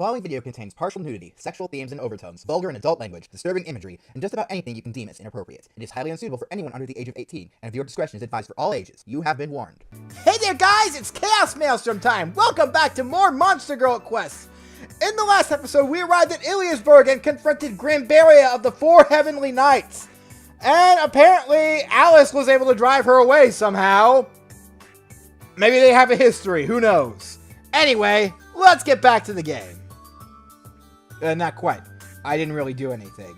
following video contains partial nudity, sexual themes and overtones, vulgar and adult language, disturbing imagery, and just about anything you can deem as inappropriate. It is highly unsuitable for anyone under the age of 18, and viewer discretion is advised for all ages. You have been warned. Hey there guys, it's ChaosMaelstrom time! Welcome back to more Monster Girl quests! In the last episode, we arrived at Iliasburg and confronted Grimbaria of the Four Heavenly Knights. And apparently, Alice was able to drive her away somehow. Maybe they have a history, who knows? Anyway, let's get back to the game. Not quite. I didn't really do anything.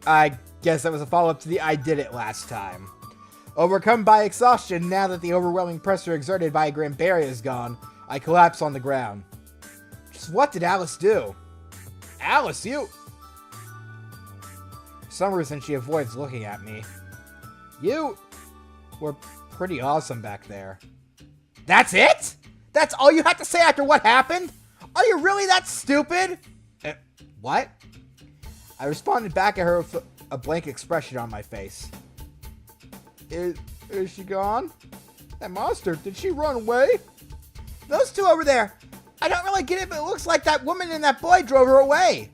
I guess that was a follow-up to the I did it last time. Overcome by exhaustion, now that the overwhelming pressure exerted by Grimbaria is gone, I collapse on the ground. Just what did Alice do? Alice, you... For some reason, she avoids looking at me. You were pretty awesome back there. That's it? That's all you had to say after what happened? Are you really that stupid? What? I responded back at her with a blank expression on my face. Is she gone? That monster, did she run away? Those two over there. I don't really get it, but it looks like that woman and that boy drove her away.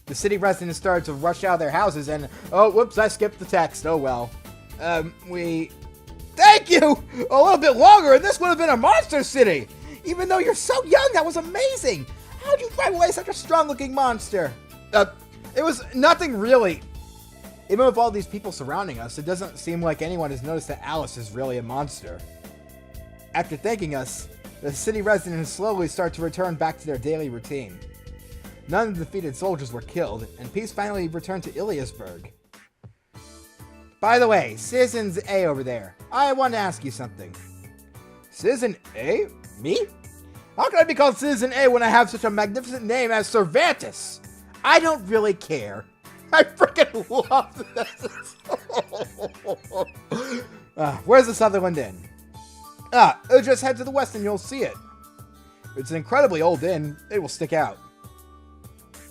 The city residents started to rush out of their houses and... Oh, whoops, I skipped the text. Oh, well. Thank you! A little bit longer and this would have been a monster city! Even though you're so young, that was amazing! How'd you drive away such a strong-looking monster? It was nothing really. Even with all these people surrounding us, it doesn't seem like anyone has noticed that Alice is really a monster. After thanking us, the city residents slowly start to return back to their daily routine. None of the defeated soldiers were killed, and peace finally returned to Iliasburg. By the way, Citizens A over there, I want to ask you something. Citizen A? Me? How can I be called Citizen A when I have such a magnificent name as Cervantes? I don't really care. I freaking love this. Where's the Sutherland Inn? Just head to the west and you'll see it. It's an incredibly old inn. It will stick out.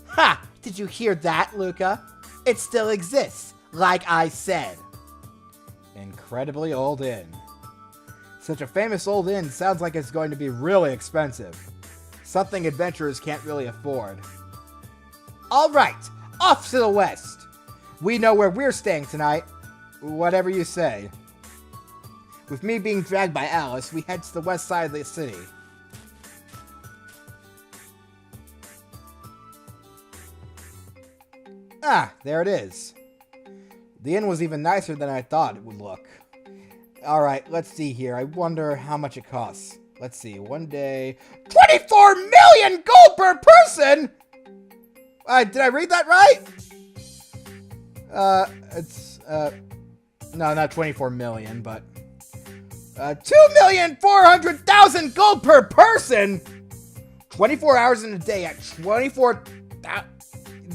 Ha! Did you hear that, Luca? It still exists, like I said. Incredibly old inn. Such a famous old inn sounds like it's going to be really expensive. Something adventurers can't really afford. Alright, off to the west. We know where we're staying tonight. Whatever you say. With me being dragged by Alice, we head to the west side of the city. There it is. The inn was even nicer than I thought it would look. Alright, let's see here. I wonder how much it costs. Let's see, one day... 24 million gold per person?! Did I read that right? No, not 24 million, but... 2,400,000 gold per person?! 24 hours in a day at 24...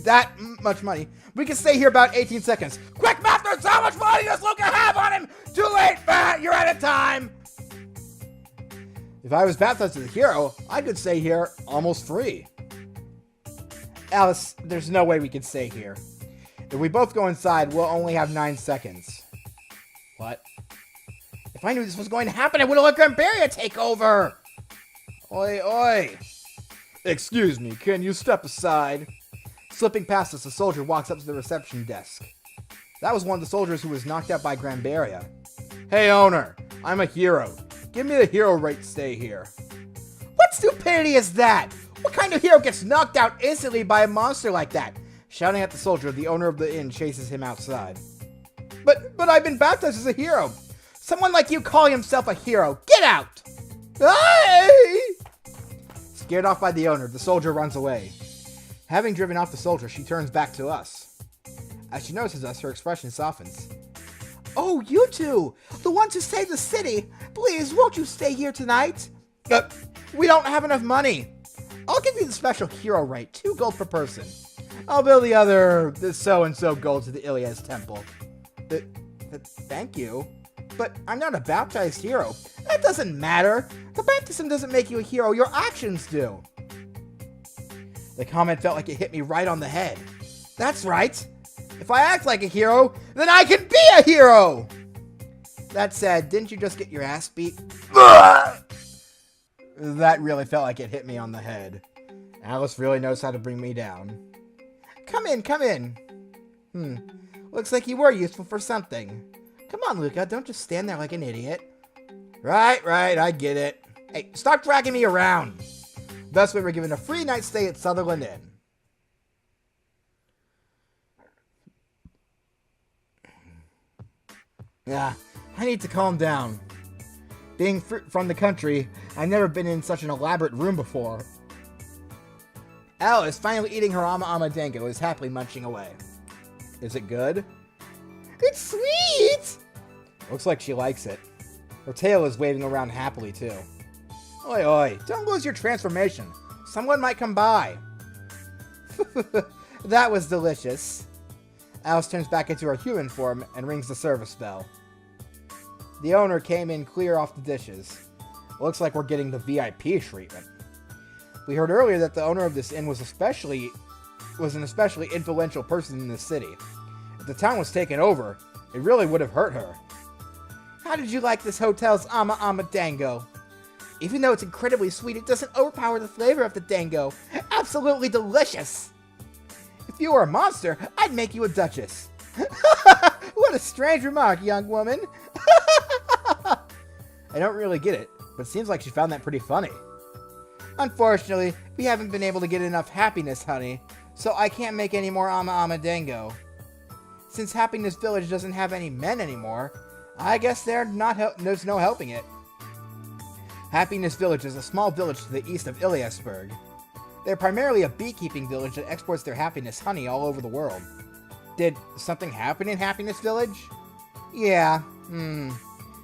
That much money. We can stay here about 18 seconds. Quick, Masters, how much money does Luca have on him? Too late, Matt, you're out of time. If I was baptized as a hero, I could stay here almost free. Alice, there's no way we can stay here. If we both go inside, we'll only have 9 seconds. What? If I knew this was going to happen, I would have let Grimbaria take over. Oi, oi. Excuse me, can you step aside? Slipping past us, a soldier walks up to the reception desk. That was one of the soldiers who was knocked out by Grimbaria. Hey, owner, I'm a hero. Give me the hero rate to stay here. What stupidity is that? What kind of hero gets knocked out instantly by a monster like that? Shouting at the soldier, the owner of the inn chases him outside. But I've been baptized as a hero. Someone like you calling himself a hero. Get out! Hey! Scared off by the owner, the soldier runs away. Having driven off the soldier, she turns back to us. As she notices us, her expression softens. Oh, you two! The ones who saved the city! Please, won't you stay here tonight? We don't have enough money. I'll give you the special hero rate, 2 gold per person. I'll bill the other so-and-so gold to the Ilias temple. Thank you. But I'm not a baptized hero. That doesn't matter. The baptism doesn't make you a hero, your actions do. The comment felt like it hit me right on the head. That's right. If I act like a hero, then I can be a hero! That said, didn't you just get your ass beat? That really felt like it hit me on the head. Alice really knows how to bring me down. Come in, come in. Looks like you were useful for something. Come on, Luca, don't just stand there like an idiot. Right, I get it. Hey, stop dragging me around. Thus, we were given a free night stay at Sutherland Inn. Yeah, I need to calm down. Being from the country, I've never been in such an elaborate room before. Alice, finally eating her ama dango, is happily munching away. Is it good? It's sweet! Looks like she likes it. Her tail is waving around happily, too. Oi, oi, don't lose your transformation. Someone might come by. That was delicious. Alice turns back into her human form and rings the service bell. The owner came in clear off the dishes. Looks like we're getting the VIP treatment. We heard earlier that the owner of this inn was an especially influential person in the city. If the town was taken over, it really would have hurt her. How did you like this hotel's ama dango? Even though it's incredibly sweet, it doesn't overpower the flavor of the dango. Absolutely delicious! If you were a monster, I'd make you a duchess. What a strange remark, young woman. I don't really get it, but it seems like she found that pretty funny. Unfortunately, we haven't been able to get enough happiness, honey, so I can't make any more ama dango. Since Happiness Village doesn't have any men anymore, I guess there's no helping it. Happiness Village is a small village to the east of Iliasburg. They're primarily a beekeeping village that exports their happiness honey all over the world. Did something happen in Happiness Village? Yeah,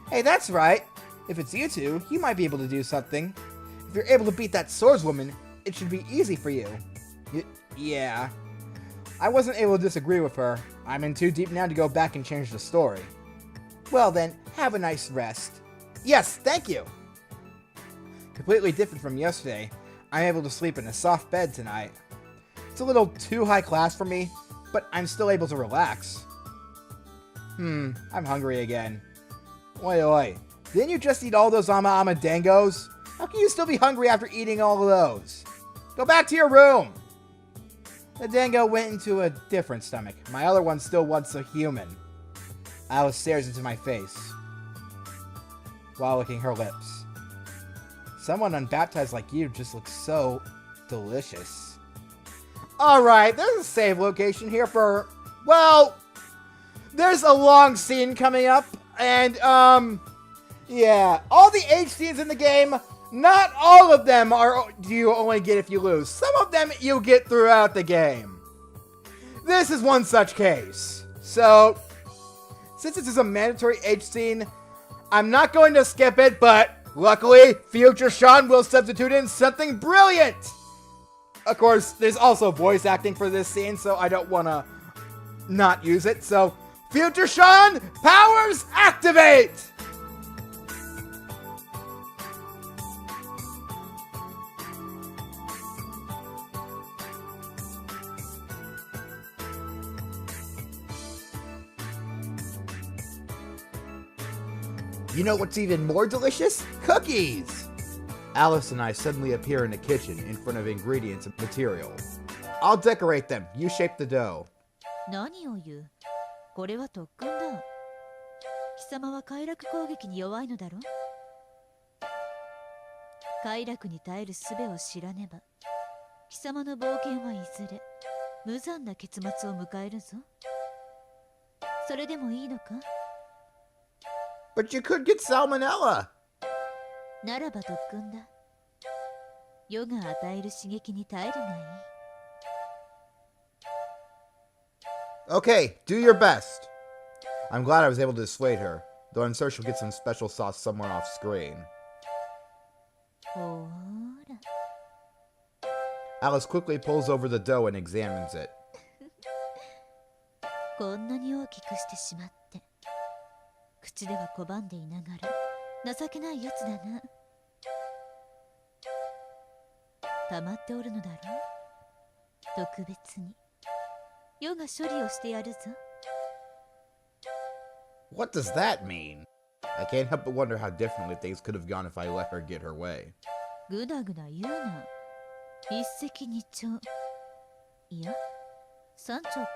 Hey, that's right. If it's you two, you might be able to do something. If you're able to beat that swordswoman, it should be easy for you. Yeah. I wasn't able to disagree with her. I'm in too deep now to go back and change the story. Well then, have a nice rest. Yes, thank you! Completely different from yesterday, I'm able to sleep in a soft bed tonight. It's a little too high class for me, but I'm still able to relax. I'm hungry again. Oi, didn't you just eat all those ama dangos? How can you still be hungry after eating all of those? Go back to your room! The dango went into a different stomach. My other one still wants a human. Alice stares into my face while licking her lips. Someone unbaptized like you just looks so delicious. Alright, there's a save location here for... Well, there's a long scene coming up. And, yeah. All the H scenes in the game, not all of them do you only get if you lose. Some of them you get throughout the game. This is one such case. So, since this is a mandatory H scene, I'm not going to skip it, but luckily, future Sean will substitute in something brilliant! Of course, there's also voice acting for this scene, so I don't want to not use it. So, future Sean, powers activate! You know what's even more delicious? Cookies! Alice and I suddenly appear in the kitchen in front of ingredients and material. I'll decorate them. You shape the dough. 何を言う？これは特訓だ。貴様は快楽攻撃に弱いのだろ？快楽に耐える術を知らねば、貴様の冒険はいずれ無残な結末を迎えるぞ。それでもいいのか？ But you could get salmonella! ならば特訓だ。世が与える刺激に耐えるがいい。 Okay, do your best. I'm glad I was able to dissuade her, though I'm sure she'll get some special sauce somewhere off screen. ほら。 Alice quickly pulls over the dough and examines it. こんなに大きくしてしまって。口では拒んでいながら情けないやつだな。溜まっておるのだろう。特別に世が処理をしてやるぞ。 What does that mean? I can't help but wonder how differently things could have gone if I let her get her way. ぐだぐだ言うな。一石二鳥。いや、三鳥か。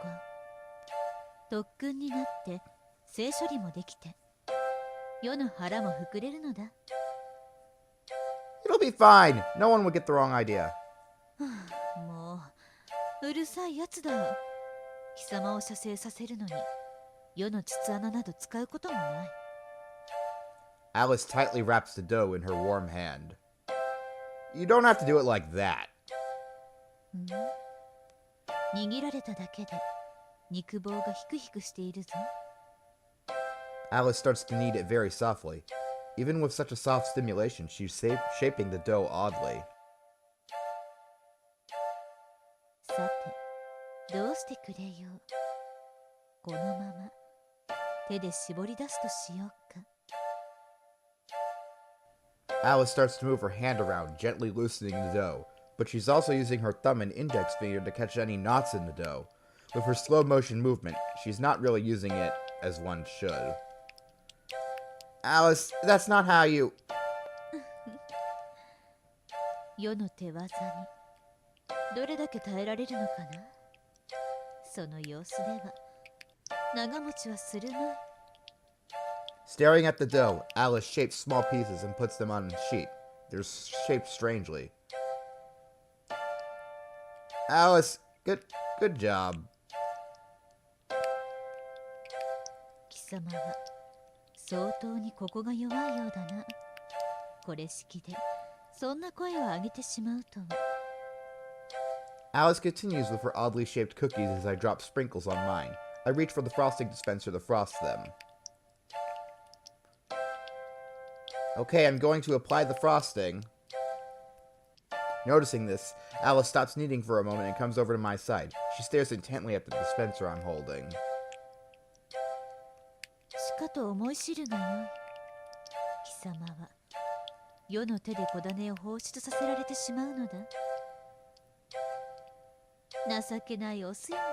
特訓になって性処理もできて、世の腹も膨れるのだ。It'll be fine. No one would get the wrong idea. もううるさいやつだ。貴様を射精させるのに世の膣穴など使うこともない。 Alice tightly wraps the dough in her warm hand. You don't have to do it like that. 握られただけで肉棒がヒクヒクしているぞ。 Alice starts to knead it very softly. Even with such a soft stimulation, she's shaping the dough oddly. さて、どうしてくれよう。このまま手で絞り出すとしようか。 Alice starts to move her hand around, gently loosening the dough, but she's also using her thumb and index finger to catch any knots in the dough. With her slow motion movement, she's not really using it as one should. Alice, that's not how you... 世の手技にどれだけ耐えられるのかな。その様子では長持ちはするまい。 Staring at the dough, Alice shapes small pieces and puts them on a sheet. They're shaped strangely. Alice, good job. 貴様は相当にここが弱いようだな。これ式でそんな声を上げてしまうとは。 Alice continues with her oddly shaped cookies as I drop sprinkles on mine. I reach for the frosting dispenser to frost them. Okay, I'm going to apply the frosting. Noticing this, Alice stops kneading for a moment and comes over to my side. She stares intently at the dispenser I'm holding. しかと思い知るがよい。貴様は世の手で小種を放出させられてしまうのだ。情けないオスよな。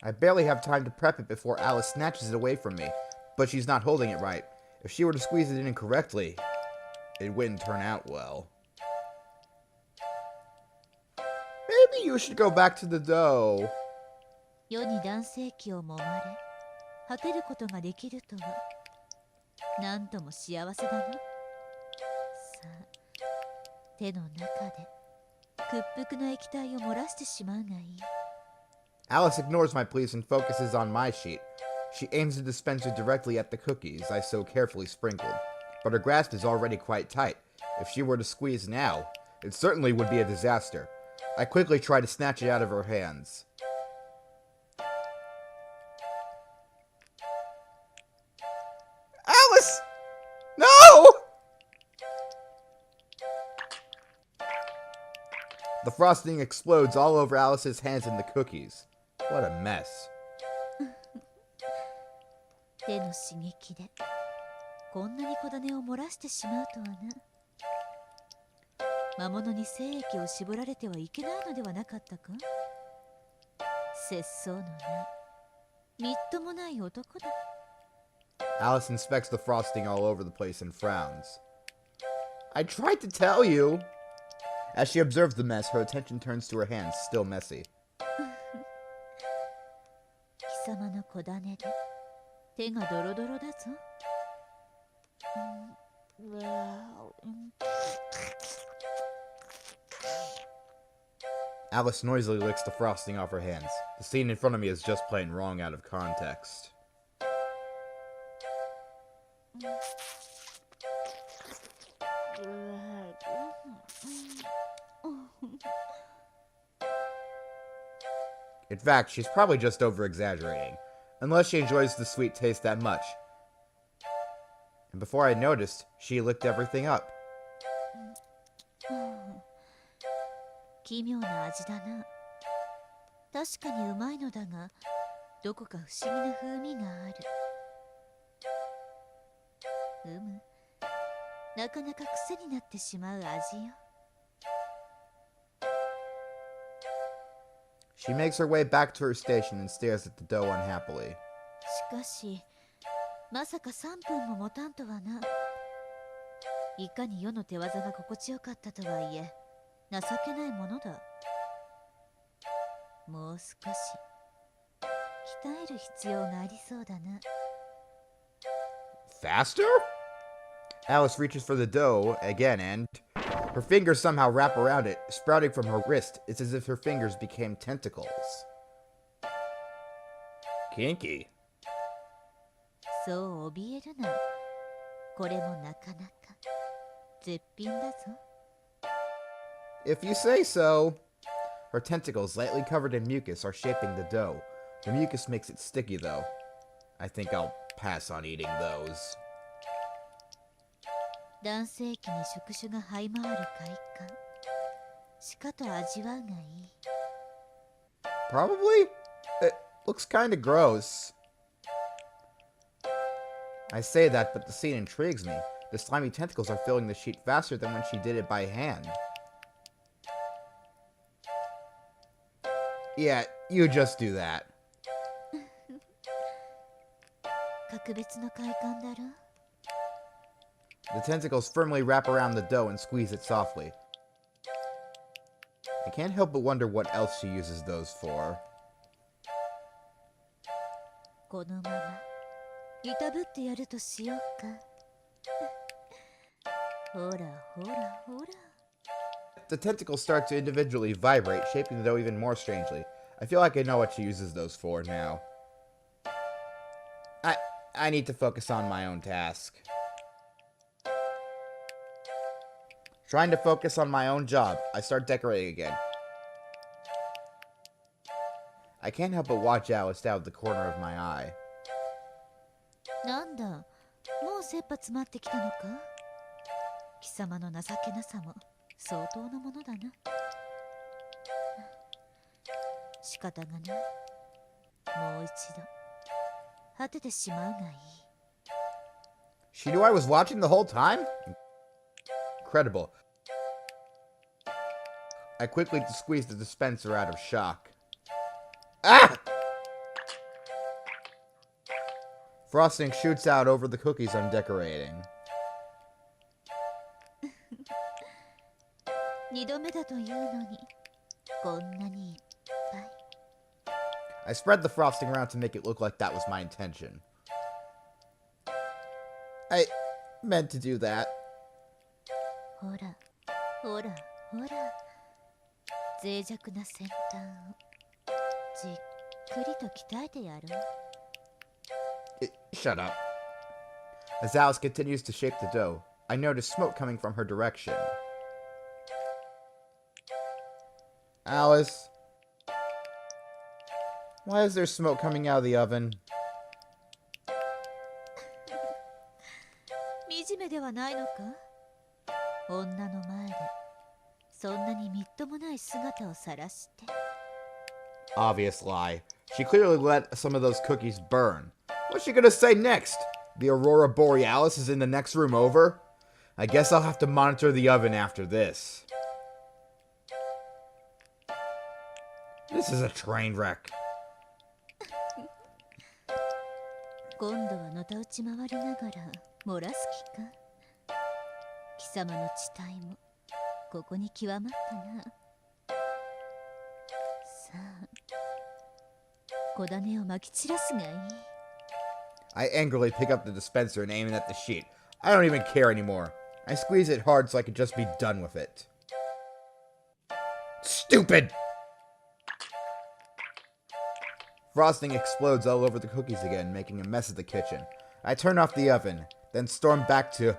I barely have time to prep it before Alice snatches it away from me, but she's not holding it right. If she were to squeeze it in incorrectly, it wouldn't turn out well. Maybe you should go back to the dough. 世に男性器を揉まれ果てることができるとはなんとも幸せだな。さあ、手の中で屈服の液体を漏らしてしまうがいい。 Alice ignores my pleas and focuses on my sheet. She aims the dispenser directly at the cookies I so carefully sprinkled, but her grasp is already quite tight. If she were to squeeze now, it certainly would be a disaster. I quickly try to snatch it out of her hands. Alice! No! The frosting explodes all over Alice's hands and the cookies. What a mess. 手の刺激でこんなに小種を漏らしてしまうとはな。魔物に精液を絞られてはいけないのではなかったか。節操のないみっともない男だ。 Alice inspects the frosting all over the place and frowns. I tried to tell you. As she observes the mess, her attention turns to her hands, still messy. 貴様の小種で手がドロドロだぞ。Alice noisily licks the frosting off her hands. The scene in front of me is just plain wrong out of context. In fact, she's probably just over-exaggerating, unless she enjoys the sweet taste that much. And before I noticed, she licked everything up. 奇妙な味だな。確かにうまいのだが、どこか不思議な風味がある。なかなか癖になってしまう味よ。 She makes her way back to her station and stares at the dough unhappily. しかし、まさか3分も持たんとはな。いかに世の手技が心地よかったとはいえ、情けないものだ。もう少し鍛える必要がありそうだな。Faster? Alice reaches for the dough again and her fingers somehow wrap around it. Sprouting from her wrist, it's as if her fingers became tentacles. Kinky. そう怯えるな。これもなかなか絶品だぞ。If you say so. Her tentacles, lightly covered in mucus, are shaping the dough. The mucus makes it sticky, though. I think I'll pass on eating those. 男性器に触手が這い回る快感。しかと味わうがいい。Probably? It looks kinda gross. I say that, but the scene intrigues me. The slimy tentacles are filling the sheet faster than when she did it by hand. Yeah, you just do that. 格別の快感だろ。The tentacles firmly wrap around the dough and squeeze it softly. I can't help but wonder what else she uses those for. このままいたぶってやるとしようか。ほらほらほら。The tentacles start to individually vibrate, shaping the dough even more strangely. I feel like I know what she uses those for now. I need to focus on my own task. Trying to focus on my own job, I start decorating again. I can't help but watch Alice out of the corner of my eye. なんだ、もう切羽詰まってきたのか。貴様の情けなさも相当なものだな。仕方がない。もう一度果ててしまうがいい。She knew I was watching the whole time? Incredible. I quickly squeezed the dispenser out of shock. Ah! Frosting shoots out over the cookies I'm decorating. 二度目だというのに、こんなにいっぱい。I spread the frosting around to make it look like that was my intention. I meant to do that. ほら、ほら、ほら。脆弱な先端をじっくりと鍛えてやろう。Shut up. As Alice continues to shape the dough, I notice smoke coming from her direction. Alice? Why is there smoke coming out of the oven? 惨めではないのか。女の前でそんなにみっともない姿を晒して。Obvious lie. She clearly let some of those cookies burn. What's she gonna say next? The Aurora Borealis is in the next room over? I guess I'll have to monitor the oven after this. This is a train wreck. 今度はのたうち回りながら漏らす気か。貴様の地体もここに極まったな。さあ、小種をまき散らすがいい。I angrily pick up the dispenser and aim it at the sheet. I don't even care anymore. I squeeze it hard so I can just be done with it. Stupid! Frosting explodes all over the cookies again, making a mess of the kitchen. I turn off the oven, then storm back to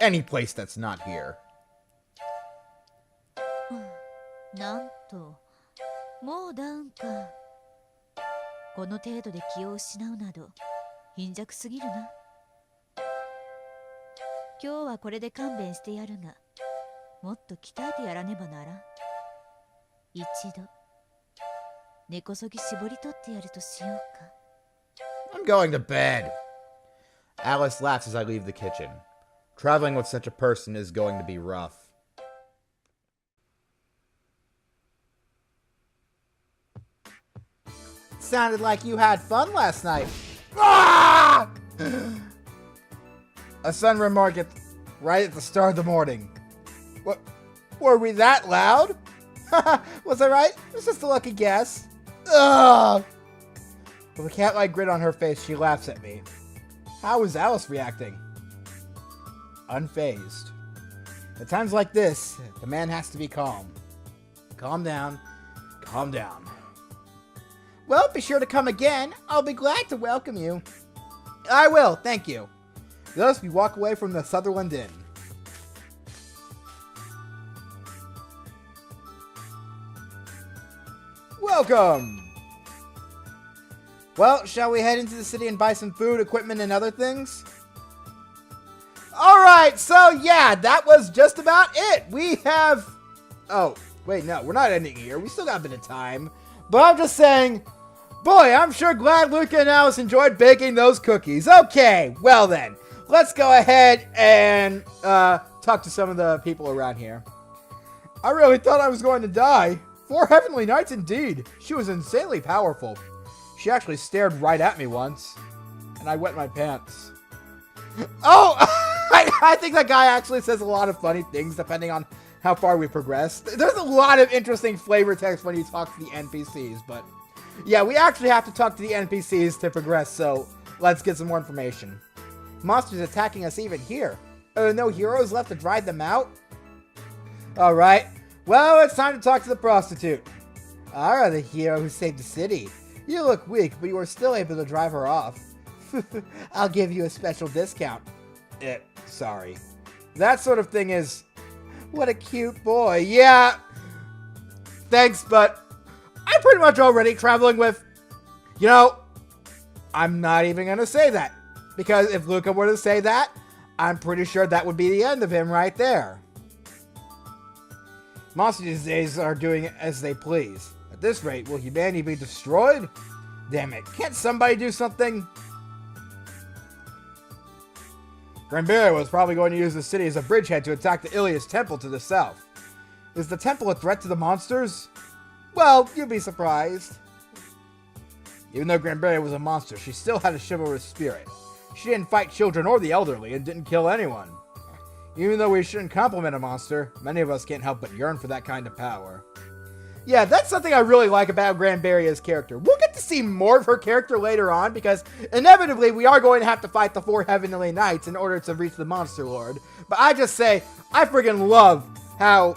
any place that's not here. なんと、もうダウンか。この程度で気を失うなど貧弱すぎるな。今日はこれで勘弁してやるが、もっと鍛えてやらねばならん。一度根こそぎ絞り取ってやるとしようか。 I'm going to bed. Alice laughs as I leave the kitchen. Traveling with such a person is going to be rough. Sounded like you had fun last night. Ah! A son remarketh, right at the start of the morning. What? Were we that loud? Was I right? It's just a lucky guess. Ugh! With a cat-like grin on her face, she laughs at me. How is Alice reacting? Unfazed. At times like this, the man has to be calm. Calm down. Calm down. Well, be sure to come again. I'll be glad to welcome you. I will, thank you. Thus, we walk away from the Sutherland Inn. Welcome! Well, shall we head into the city and buy some food, equipment, and other things? Alright, so yeah, that was just about it. We have... Oh, wait, no, we're not ending here. We still got a bit of time. But I'm just saying, boy, I'm sure glad Luca and Alice enjoyed baking those cookies. Okay, well then, let's go ahead and talk to some of the people around here. I really thought I was going to die. 4 heavenly knights indeed. She was insanely powerful. She actually stared right at me once, and I wet my pants. Oh, I think that guy actually says a lot of funny things depending on how far we progress. There's a lot of interesting flavor text when you talk to the NPCs, but yeah, we actually have to talk to the NPCs to progress, so let's get some more information. Monsters attacking us even here. No heroes left to drive them out? Alright, well, it's time to talk to the prostitute. Ara, the hero who saved the city. You look weak, but you were still able to drive her off. I'll give you a special discount. Sorry. That sort of thing is... What a cute boy. Yeah. Thanks, but I'm pretty much already traveling with... You know, I'm not even going to say that. Because if Luca were to say that, I'm pretty sure that would be the end of him right there. Monsters these days are doing as they please. At this rate, will humanity be destroyed? Damn it, can't somebody do something? Granberry was probably going to use the city as a bridgehead to attack the Ilias temple to the south. Is the temple a threat to the monsters? Well, you'd be surprised. Even though Granberry was a monster, she still had a chivalrous spirit. She didn't fight children or the elderly and didn't kill anyone. Even though we shouldn't compliment a monster, many of us can't help but yearn for that kind of power. Yeah, that's something I really like about Granberria's character. We'll get to see more of her character later on, because inevitably we are going to have to fight the 4 Heavenly Knights in order to reach the Monster Lord. But I just say, I friggin' love how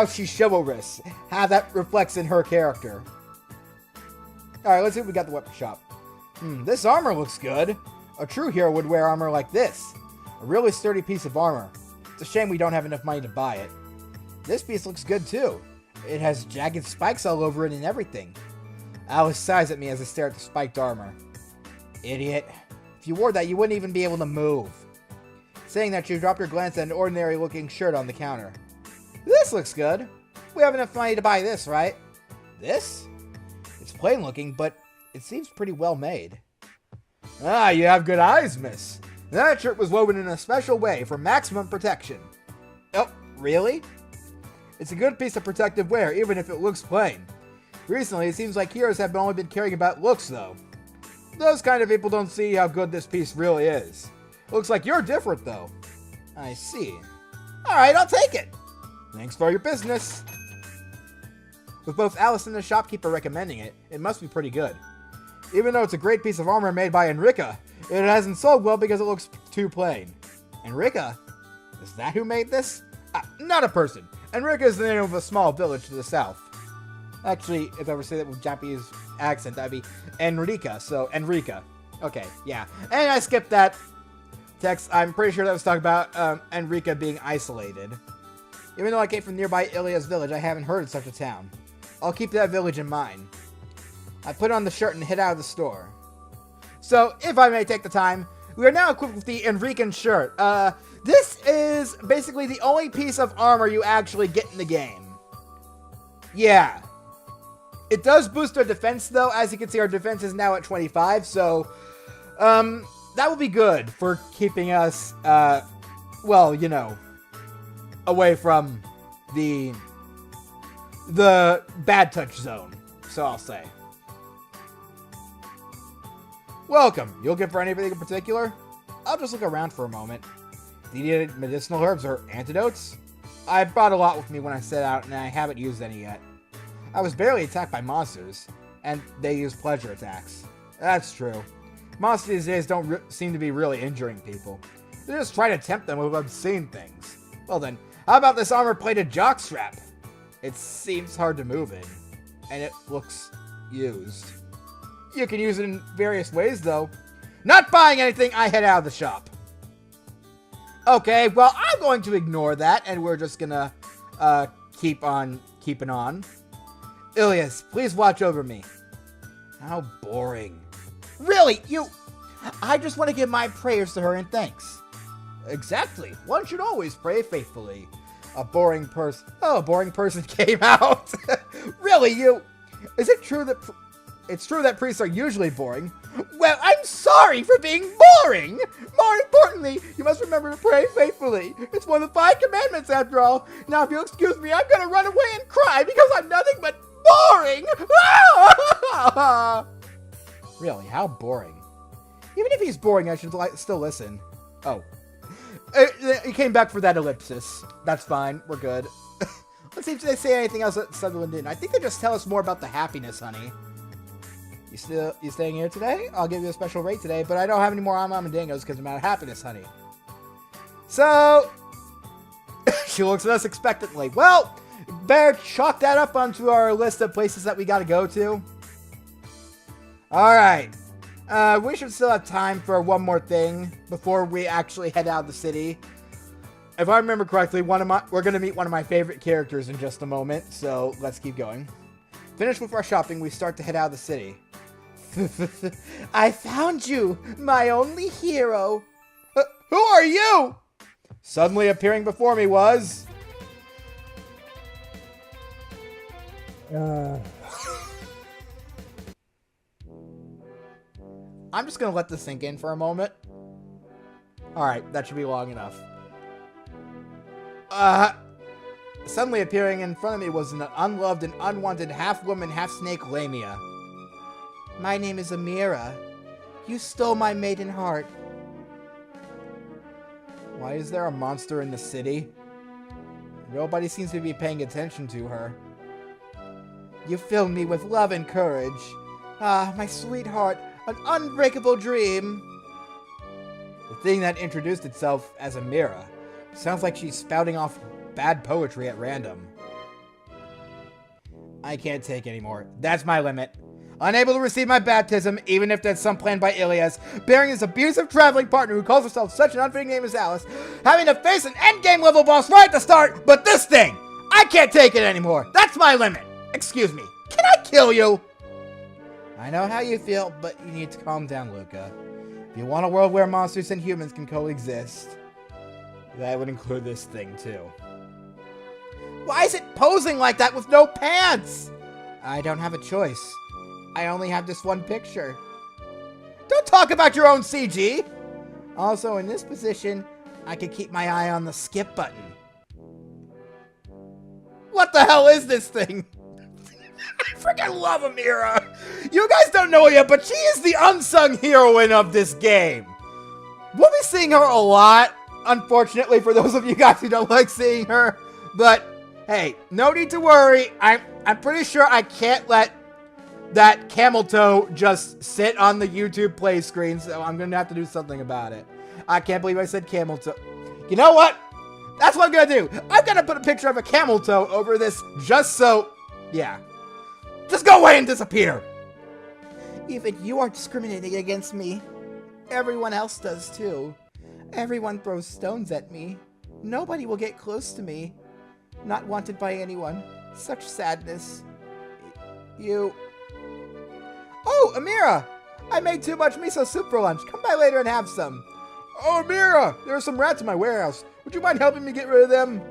she's chivalrous, how that reflects in her character. Alright, let's see what we got at the weapon shop. This armor looks good. A true hero would wear armor like this. A really sturdy piece of armor. It's a shame we don't have enough money to buy it. This piece looks good too. It has jagged spikes all over it and everything. Alice sighs at me as I stare at the spiked armor. Idiot. If you wore that, you wouldn't even be able to move. Saying that, she dropped her glance at an ordinary looking shirt on the counter. This looks good. We have enough money to buy this, right? This? It's plain looking, but it seems pretty well made. Ah, you have good eyes, miss. That shirt was woven in a special way for maximum protection. Oh, really? It's a good piece of protective wear, even if it looks plain. Recently, it seems like heroes have only been caring about looks, though. Those kind of people don't see how good this piece really is. Looks like you're different, though. I see. Alright, I'll take it. Thanks for your business. With both Alice and the shopkeeper recommending it, it must be pretty good. Even though it's a great piece of armor made by Enrica, it hasn't sold well because it looks too plain. Enrica? Is that who made this? Not a person. Enrica is the name of a small village to the south. Actually, if I were to say that with Japanese accent, that'd be Enrica, so Enrica. Okay, yeah. And I skipped that text. I'm pretty sure that was talking about Enrica being isolated. Even though I came from nearby Ilia's village, I haven't heard of such a town. I'll keep that village in mind. I put on the shirt and head out of the store. So, if I may take the time, we are now equipped with the Enrican shirt. This is basically the only piece of armor you actually get in the game. Yeah. It does boost our defense, though. As you can see, our defense is now at 25, so that will be good for keeping us, well, you know, away from the bad touch zone, so I'll say. Welcome. You looking for anything in particular? I'll just look around for a moment. Do you need medicinal herbs or antidotes? I brought a lot with me when I set out, and I haven't used any yet. I was barely attacked by monsters, and they use pleasure attacks. That's true. Monsters these days don't seem to be really injuring people. They just try to tempt them with obscene things. Well then, how about this armor-plated jockstrap? It seems hard to move in, and it looks used. You can use it in various ways, though. Not buying anything, I head out of the shop. Okay, well, I'm going to ignore that, and we're just gonna keep on keeping on. Ilias, please watch over me. How boring. Really, I just want to give my prayers to her in thanks. Exactly. One should always pray faithfully. A boring person. Oh, a boring person came out. Really, Is it true that... It's true that priests are usually boring. Well, I'm sorry for being boring! More importantly, you must remember to pray faithfully. It's one of the 5 commandments, after all. Now, if you'll excuse me, I'm gonna run away and cry because I'm nothing but boring! Really, how boring? Even if he's boring, I should still listen. Oh. He came back for that ellipsis. That's fine. We're good. Let's see if they say anything else that Sutherland didn't. I think they just tell us more about the happiness, honey. You staying here today? I'll give you a special rate today, but I don't have any more Amamandingos because I'm out of happiness, honey. So, she looks at us expectantly. Well, better chalk that up onto our list of places that we gotta go to. Alright. We should still have time for one more thing before we actually head out of the city. If I remember correctly, we're gonna meet one of my favorite characters in just a moment, so let's keep going. Finished with our shopping, we start to head out of the city. I found you, my only hero. Who are you? Suddenly appearing before me was... I'm just gonna let this sink in for a moment. Alright, that should be long enough. Suddenly appearing in front of me was an unloved and unwanted half-woman, half-snake Lamia. My name is Amira. You stole my maiden heart. Why is there a monster in the city? Nobody seems to be paying attention to her. You filled me with love and courage. Ah, my sweetheart, an unbreakable dream. The thing that introduced itself as Amira sounds like she's spouting off bad poetry at random. I can't take anymore. That's my limit. Unable to receive my baptism, even if that's some plan by Ilias, bearing his abusive traveling partner who calls herself such an unfitting name as Alice, having to face an endgame level boss right at the start, but this thing! I can't take it anymore! That's my limit! Excuse me, can I kill you? I know how you feel, but you need to calm down, Luca. If you want a world where monsters and humans can coexist, that would include this thing, too. Why is it posing like that with no pants? I don't have a choice. I only have this one picture. Don't talk about your own CG! Also, in this position, I can keep my eye on the skip button. What the hell is this thing? I freaking love Amira! You guys don't know her yet, but she is the unsung heroine of this game. We'll be seeing her a lot, unfortunately, for those of you guys who don't like seeing her. But, hey, no need to worry. I'm pretty sure I can't let that camel toe just sit on the YouTube play screen, so I'm gonna have to do something about it. I can't believe I said camel toe. You know what? That's what I'm gonna do. I'm gonna put a picture of a camel toe over this just so... Yeah. Just go away and disappear! Even you are discriminating against me. Everyone else does too. Everyone throws stones at me. Nobody will get close to me. Not wanted by anyone. Such sadness. You... Oh, Amira! I made too much miso soup for lunch. Come by later and have some. Oh, Amira! There are some rats in my warehouse. Would you mind helping me get rid of them?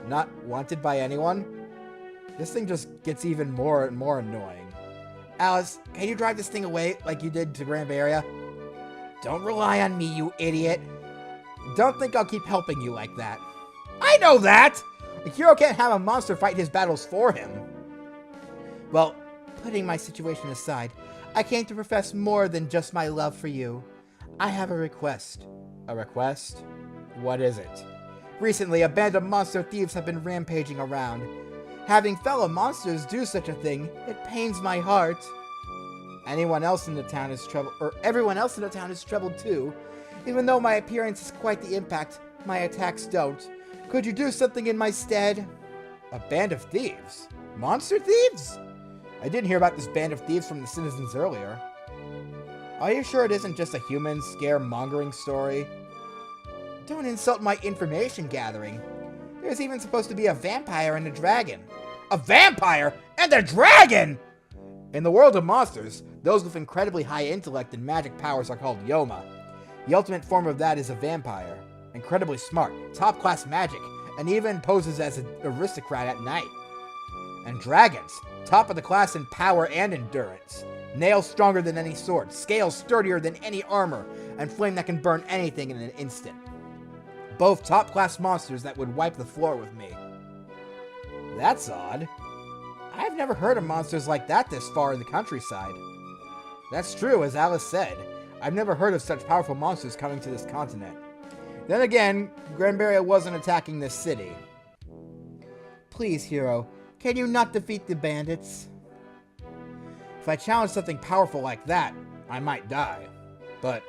Not wanted by anyone? This thing just gets even more and more annoying. Alice, can you drive this thing away like you did to Grand Barrier? Don't rely on me, you idiot. Don't think I'll keep helping you like that. I know that! A hero can't have a monster fight his battles for him. Well, putting my situation aside, I came to profess more than just my love for you. I have a request. A request? What is it? Recently, a band of monster thieves have been rampaging around. Having fellow monsters do such a thing, it pains my heart. Everyone else in the town is troubled too. Even though my appearance has quite the impact, my attacks don't. Could you do something in my stead? A band of thieves? Monster thieves? I didn't hear about this band of thieves from the citizens earlier. Are you sure it isn't just a human scare-mongering story? Don't insult my information gathering. There's even supposed to be a vampire and a dragon. A vampire and a dragon?! In the world of monsters, those with incredibly high intellect and magic powers are called Yoma. The ultimate form of that is a vampire. Incredibly smart, top-class magic, and even poses as an aristocrat at night. And dragons, top of the class in power and endurance. Nails stronger than any sword, scales sturdier than any armor, and flame that can burn anything in an instant. Both top-class monsters that would wipe the floor with me. That's odd. I've never heard of monsters like that this far in the countryside. That's true, as Alice said. I've never heard of such powerful monsters coming to this continent. Then again, Granberria wasn't attacking this city. Please, hero, can you not defeat the bandits? If I challenge something powerful like that, I might die. But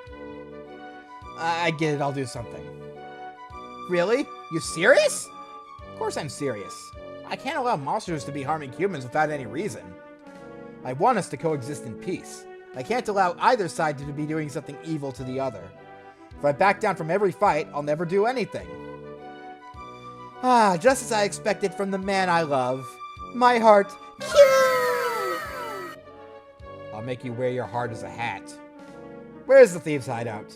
I get it, I'll do something. Really? You serious? Of course I'm serious. I can't allow monsters to be harming humans without any reason. I want us to coexist in peace. I can't allow either side to be doing something evil to the other. If I back down from every fight, I'll never do anything. Just as I expected from the man I love. My heart. I'll make you wear your heart as a hat. Where's the thieves' hideout?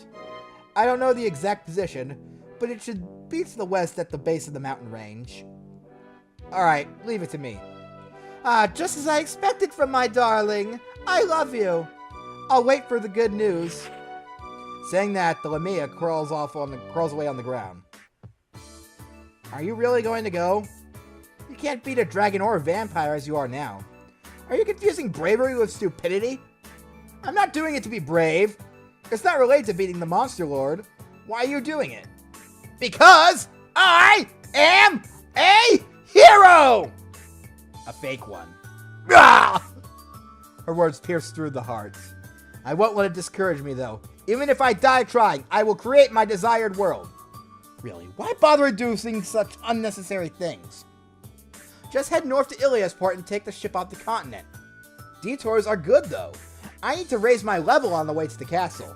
I don't know the exact position, but it should be to the west at the base of the mountain range. Alright, leave it to me. Just as I expected from my darling. I love you. I'll wait for the good news. Saying that, the Lamia crawls away on the ground. Are you really going to go? You can't beat a dragon or a vampire as you are now. Are you confusing bravery with stupidity? I'm not doing it to be brave. It's not related to beating the Monster Lord. Why are you doing it? Because I am a hero! A fake one. Ah! Her words pierce through the heart. I won't let it discourage me, though. Even if I die trying, I will create my desired world. Really, why bother reducing such unnecessary things? Just head north to Iliasport and take the ship off the continent. Detours are good, though. I need to raise my level on the way to the castle.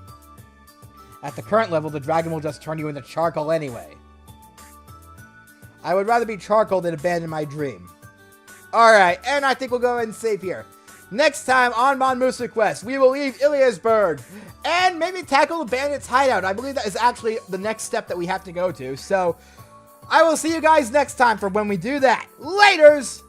At the current level, the dragon will just turn you into charcoal anyway. I would rather be charcoal than abandon my dream. Alright, and I think we'll go ahead and save here. Next time on Mon Musa Quest, we will leave Iliasburg and maybe tackle the bandits' hideout. I believe that is actually the next step that we have to go to. So, I will see you guys next time for when we do that. Laters!